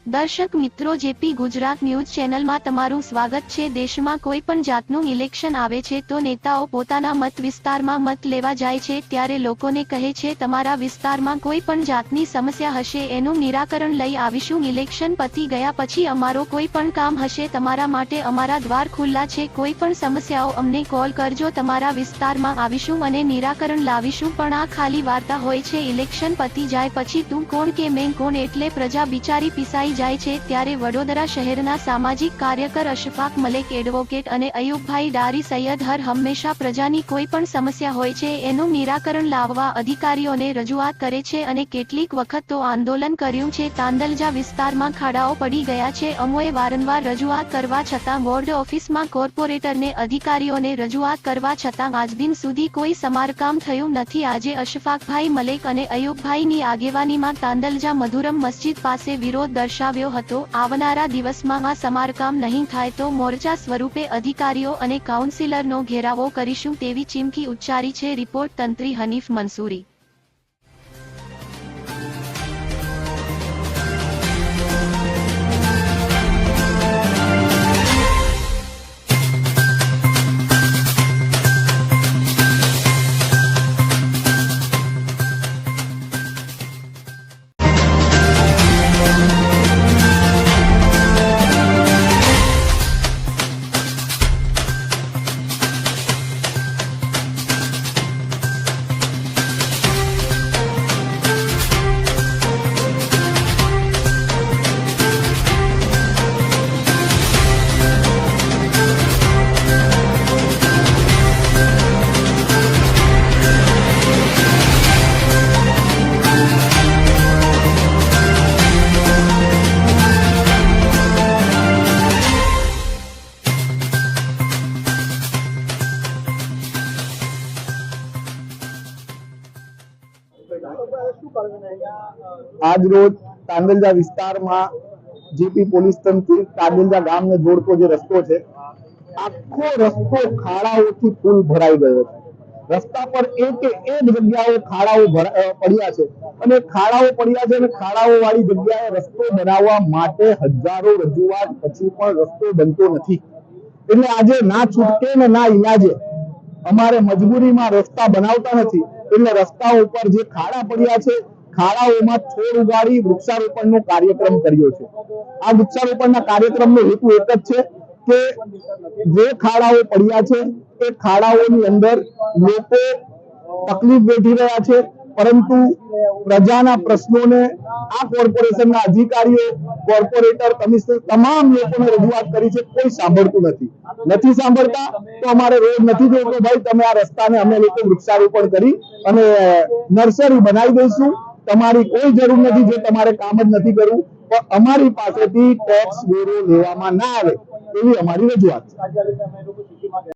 દર્શક મિત્રો, JP Gujarat news ચેનલમાં તમારું સ્વાગત છે। દેશમાં કોઈ પણ જાતનું ઇલેક્શન આવે છે તો નેતાઓ પોતાના મત વિસ્તારમાં મત લેવા જાય છે, ત્યારે લોકોને કહે છે તમારા વિસ્તારમાં કોઈ પણ જાતની સમસ્યા હશે એનું નિરાકરણ લઈ આવીશું। ઇલેક્શન પતી ગયા પછી અમારો કોઈ પણ કામ હશે તમારા માટે અમારા દ્વાર ખુલ્લા છે। કોઈ પણ સમસ્યાઓ અમને કોલ કરજો, તમારા વિસ્તારમાં આવીશું અને નિરાકરણ લાવીશું। પણ આ ખાલી વાર્તા હોય છે। ઇલેક્શન પતી જાય પછી તું કોણ કે મેં કોણ એટલે પ્રજા બિચારી પીસાઈ જાય છે। ત્યારે વડોદરા શહેરના સામાજિક કાર્યકર અશફાક મલેક, એડવોકેટ અને અયુબભાઈ ડારી સૈયદ હર હંમેશા પ્રજાની કોઈ પણ સમસ્યા હોય છે એનું નિરાકરણ લાવવા અધિકારીઓને રજૂઆત કરે છે અને કેટલીક વખત તો આંદોલન કર્યું છે। તાંદલજા વિસ્તારમાં ખાડાઓ પડી ગયા છે। અમોએ વારંવાર રજૂઆત કરવા છતાં, બોર્ડ ઓફિસમાં કોર્પોરેટરને અધિકારીઓને રજૂઆત કરવા છતાં આજ દિન સુધી કોઈ સમારકામ થયું નથી। આજે અશફાકભાઈ મલેક અને અયુબભાઈની આગેવાનીમાં તાંદલજા મધુરમ મસ્જિદ પાસે વિરોધ દર્શાવ્યો હતો। આવનારા દિવસમાં આ સમારકામ નહીં થાય તો મોરચા સ્વરૂપે અધિકારીઓ અને કાઉન્સિલરનો ઘેરાવો કરીશું તેવી ચીમકી ઉચ્ચારી છે। રિપોર્ટ તંત્રી હનીફ મંસૂરી। આજ રોજ તાંદલજા વિસ્તારમાં જીપી પોલીસ તંત્ર તાંદલજા ગામને જોડતો જે રસ્તો છે, આખો રસ્તો ખાડાઓથી ફૂલ ભરાઈ ગયો છે। રસ્તા પર એક જગ્યાએ ખાડાઓ પડ્યા છે અને ખાડાઓ પડ્યા છે અને ખાડાઓ વાળી જગ્યાએ રસ્તો બનાવવા માટે હજારો રજૂઆત પછી પણ રસ્તો બનતો નથી। એટલે આજે ના છૂટકે ને ના ઈલાજે અમારે મજબૂરીમાં રસ્તા બનાવતા નથી, એટલે રસ્તા ઉપર જે ખાડા પડ્યા છે, ખાડાઓમાં છોડ ઉગાડી વૃક્ષારોપણનો કાર્યક્રમ કર્યો છે। આ વૃક્ષારોપણના કાર્યક્રમનો હેતુ એક જ છે કે જે ખાડાઓ પડ્યા છે એ ખાડાઓની અંદર લોકો તકલીફ વેઠી રહ્યા છે, પરંતુ પ્રજાના પ્રશ્નોને આ કોર્પોરેશનના અધિકારીઓ, કોર્પોરેટર, કમિશનર તમામ લોકોને રજૂઆત કરી છે, કોઈ સાંભળતું નથી સાંભળતા તો અમારે રોડ નથી જોઈતો ભાઈ, તમે આ રસ્તાને અમે લોકો વૃક્ષારોપણ કરી અને નર્સરી બનાવી દઈશું। તમારી કોઈ જરૂર નથી, જો તમારે કામ જ નથી કરવું પણ અમારી પાસેથી ટેક્સ વેરો લેવામાં ના આવે એવી અમારી રજૂઆત છે।